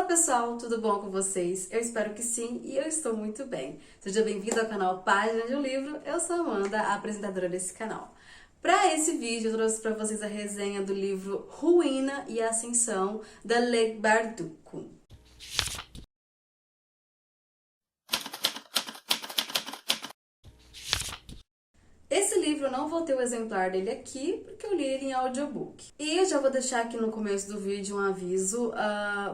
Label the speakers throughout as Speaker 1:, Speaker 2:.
Speaker 1: pessoal, tudo bom com vocês? Eu espero que sim e eu estou muito bem. Seja bem-vindo ao canal Página de um Livro, eu sou a Amanda, a apresentadora desse canal. Para esse vídeo eu trouxe para vocês a resenha do livro Ruína e Ascensão, da Leigh Bardugo. Esse livro eu não vou ter o exemplar dele aqui, porque eu li ele em audiobook. E eu já vou deixar aqui no começo do vídeo um aviso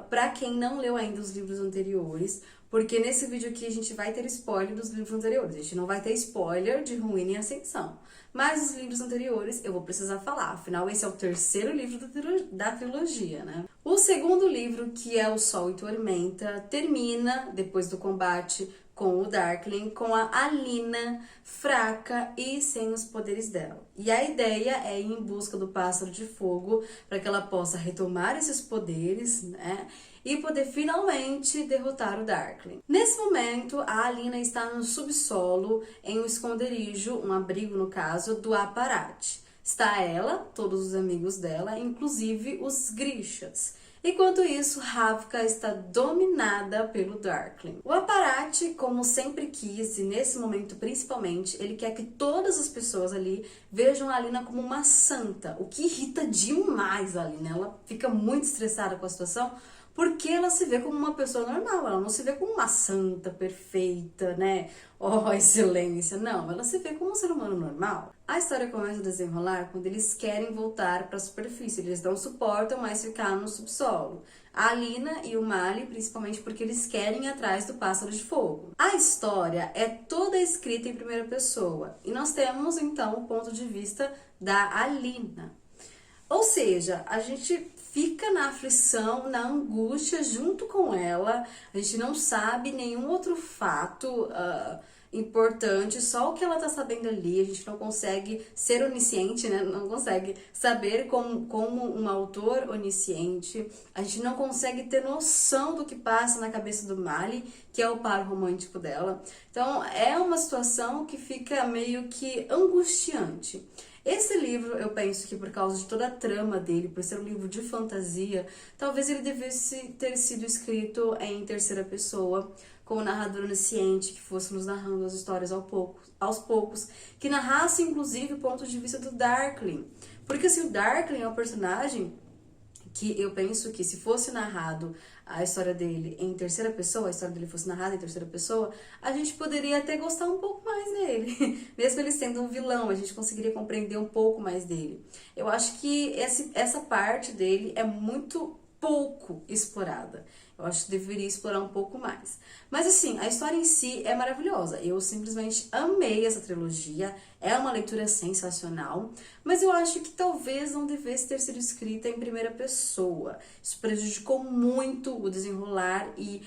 Speaker 1: para quem não leu ainda os livros anteriores, porque nesse vídeo aqui a gente vai ter spoiler dos livros anteriores. A gente não vai ter spoiler de Ruína e Ascensão. Mas os livros anteriores eu vou precisar falar, afinal esse é o terceiro livro da trilogia, né? O segundo livro, que é O Sol e Tormenta, termina, depois do combate com o Darkling, com a Alina fraca e sem os poderes dela. E a ideia é ir em busca do Pássaro de Fogo para que ela possa retomar esses poderes, né? E poder finalmente derrotar o Darkling. Nesse momento, a Alina está no subsolo, em um esconderijo, um abrigo no caso, do Aparat. Está ela, todos os amigos dela, inclusive os Grishas. Enquanto isso, Ravka está dominada pelo Darkling. O Aparat, como sempre quis, e nesse momento principalmente, ele quer que todas as pessoas ali vejam a Alina como uma santa, o que irrita demais a Alina. Ela fica muito estressada com a situação, porque ela se vê como uma pessoa normal, ela não se vê como uma santa perfeita, né? Oh, excelência! Não, ela se vê como um ser humano normal. A história começa a desenrolar quando eles querem voltar para a superfície, eles não suportam mais ficar no subsolo. A Alina e o Mali, principalmente porque eles querem ir atrás do Pássaro de Fogo. A história é toda escrita em primeira pessoa, e nós temos então o ponto de vista da Alina. Ou seja, a gente fica na aflição, na angústia junto com ela, a gente não sabe nenhum outro fato importante, só o que ela tá sabendo ali, a gente não consegue ser onisciente, né? Não consegue saber como um autor onisciente, a gente não consegue ter noção do que passa na cabeça do Mali, que é o par romântico dela. Então é uma situação que fica meio que angustiante. Esse livro, eu penso que por causa de toda a trama dele, por ser um livro de fantasia, talvez ele devesse ter sido escrito em terceira pessoa, com o narrador onisciente, que fosse nos narrando as histórias aos poucos, que narrasse inclusive o ponto de vista do Darkling. Porque assim, o Darkling é um personagem que eu penso que se fosse narrado a história dele em terceira pessoa, a história dele fosse narrada em terceira pessoa, a gente poderia até gostar um pouco mais dele. Mesmo ele sendo um vilão, a gente conseguiria compreender um pouco mais dele. Eu acho que essa parte dele é muito pouco explorada. Eu acho que deveria explorar um pouco mais. Mas assim, a história em si é maravilhosa. Eu simplesmente amei essa trilogia. É uma leitura sensacional. Mas eu acho que talvez não devesse ter sido escrita em primeira pessoa. Isso prejudicou muito o desenrolar e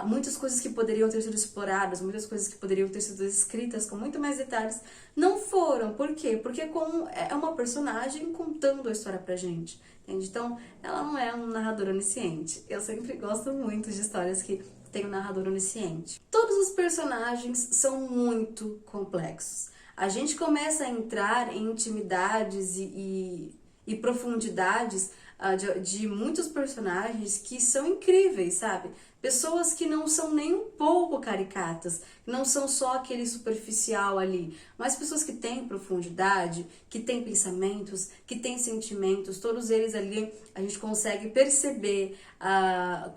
Speaker 1: muitas coisas que poderiam ter sido exploradas, muitas coisas que poderiam ter sido escritas com muito mais detalhes, não foram. Por quê? Porque é uma personagem contando a história pra gente. Entende? Então, ela não é um narrador onisciente. Eu sempre gosto muito de histórias que tem um narrador onisciente. Todos os personagens são muito complexos. A gente começa a entrar em intimidades e profundidades de muitos personagens que são incríveis, sabe? Pessoas que não são nem um pouco caricatas, não são só aquele superficial ali, mas pessoas que têm profundidade, que têm pensamentos, que têm sentimentos, todos eles ali a gente consegue perceber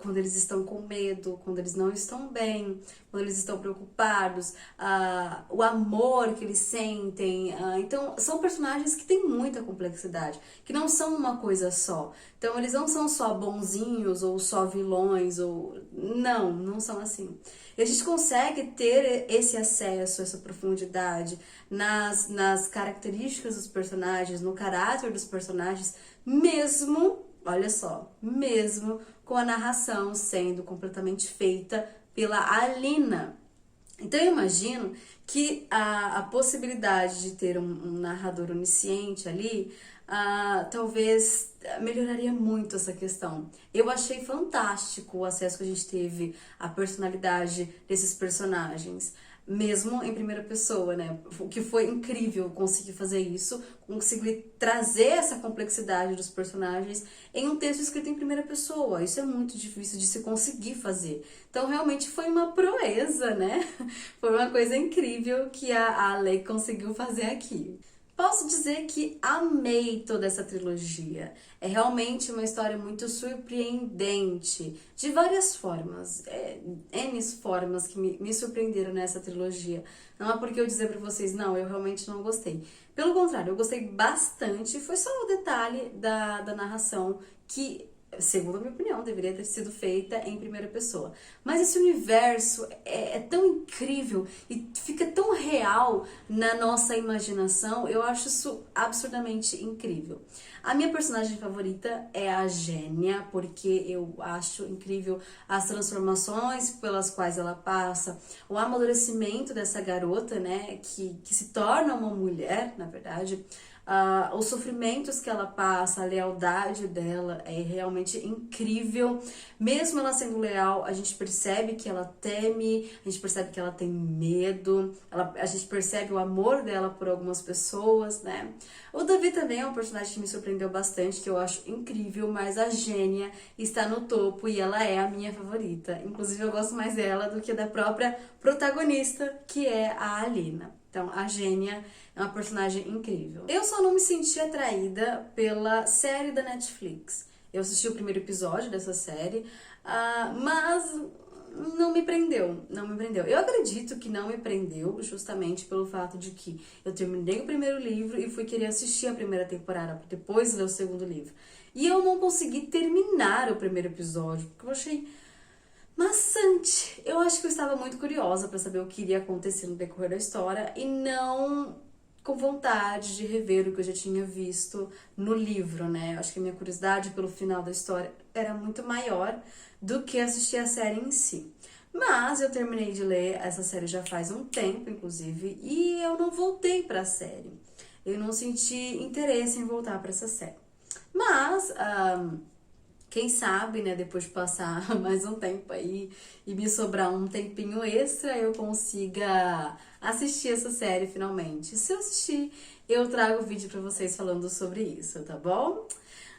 Speaker 1: quando eles estão com medo, quando eles não estão bem, quando eles estão preocupados, o amor que eles sentem. Então, são personagens que têm muita complexidade, que não são uma coisa só. Então, eles não são só bonzinhos ou só vilões, ou não são assim. E a gente consegue ter esse acesso, essa profundidade nas características dos personagens, no caráter dos personagens, mesmo, olha só, mesmo com a narração sendo completamente feita pela Alina. Então eu imagino que a possibilidade de ter um narrador onisciente ali, talvez melhoraria muito essa questão. Eu achei fantástico o acesso que a gente teve à personalidade desses personagens, mesmo em primeira pessoa, né? O que foi incrível conseguir fazer isso, conseguir trazer essa complexidade dos personagens em um texto escrito em primeira pessoa. Isso é muito difícil de se conseguir fazer. Então, realmente foi uma proeza, né? Foi uma coisa incrível que a Lei conseguiu fazer aqui. Posso dizer que amei toda essa trilogia. É realmente uma história muito surpreendente, de várias formas, N formas que me surpreenderam nessa trilogia. Não é porque eu dizer pra vocês, não, eu realmente não gostei. Pelo contrário, eu gostei bastante, foi só o detalhe da narração que, segundo a minha opinião, deveria ter sido feita em primeira pessoa. Mas esse universo é tão incrível e fica tão real na nossa imaginação, eu acho isso absurdamente incrível. A minha personagem favorita é a Gênia, porque eu acho incrível as transformações pelas quais ela passa, o amadurecimento dessa garota, né, que se torna uma mulher, na verdade. Os sofrimentos que ela passa, a lealdade dela é realmente incrível. Mesmo ela sendo leal, a gente percebe que ela teme, a gente percebe que ela tem medo, a gente percebe o amor dela por algumas pessoas, né? O Davi também é um personagem que me surpreendeu bastante, que eu acho incrível, mas a Gênia está no topo e ela é a minha favorita. Inclusive, eu gosto mais dela do que da própria protagonista, que é a Alina. Então, a Gênia é uma personagem incrível. Eu só não me senti atraída pela série da Netflix. Eu assisti o primeiro episódio dessa série, mas não me prendeu, não me prendeu. Eu acredito que não me prendeu justamente pelo fato de que eu terminei o primeiro livro e fui querer assistir a primeira temporada para depois ler o segundo livro. E eu não consegui terminar o primeiro episódio, porque eu achei maçante. Eu acho que eu estava muito curiosa para saber o que iria acontecer no decorrer da história e não com vontade de rever o que eu já tinha visto no livro, né? Eu acho que a minha curiosidade pelo final da história era muito maior do que assistir a série em si. Mas eu terminei de ler essa série já faz um tempo, inclusive, e eu não voltei para a série. Eu não senti interesse em voltar para essa série. Mas quem sabe, né, depois de passar mais um tempo aí e me sobrar um tempinho extra, eu consiga assistir essa série finalmente. Se eu assistir, eu trago vídeo pra vocês falando sobre isso, tá bom?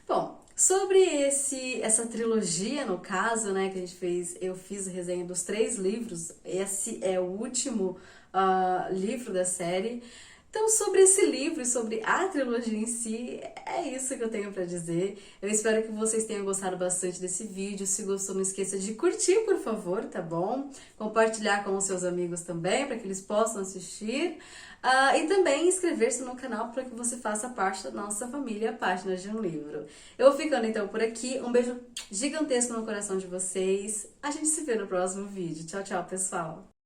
Speaker 1: Bom, sobre essa trilogia, no caso, né, que a gente fez, eu fiz a resenha dos 3 livros, esse é o último livro da série. Então, sobre esse livro e sobre a trilogia em si, é isso que eu tenho pra dizer. Eu espero que vocês tenham gostado bastante desse vídeo. Se gostou, não esqueça de curtir, por favor, tá bom? Compartilhar com os seus amigos também, para que eles possam assistir. E também inscrever-se no canal para que você faça parte da nossa família Páginas de um Livro. Eu vou ficando então por aqui. Um beijo gigantesco no coração de vocês. A gente se vê no próximo vídeo. Tchau, tchau, pessoal!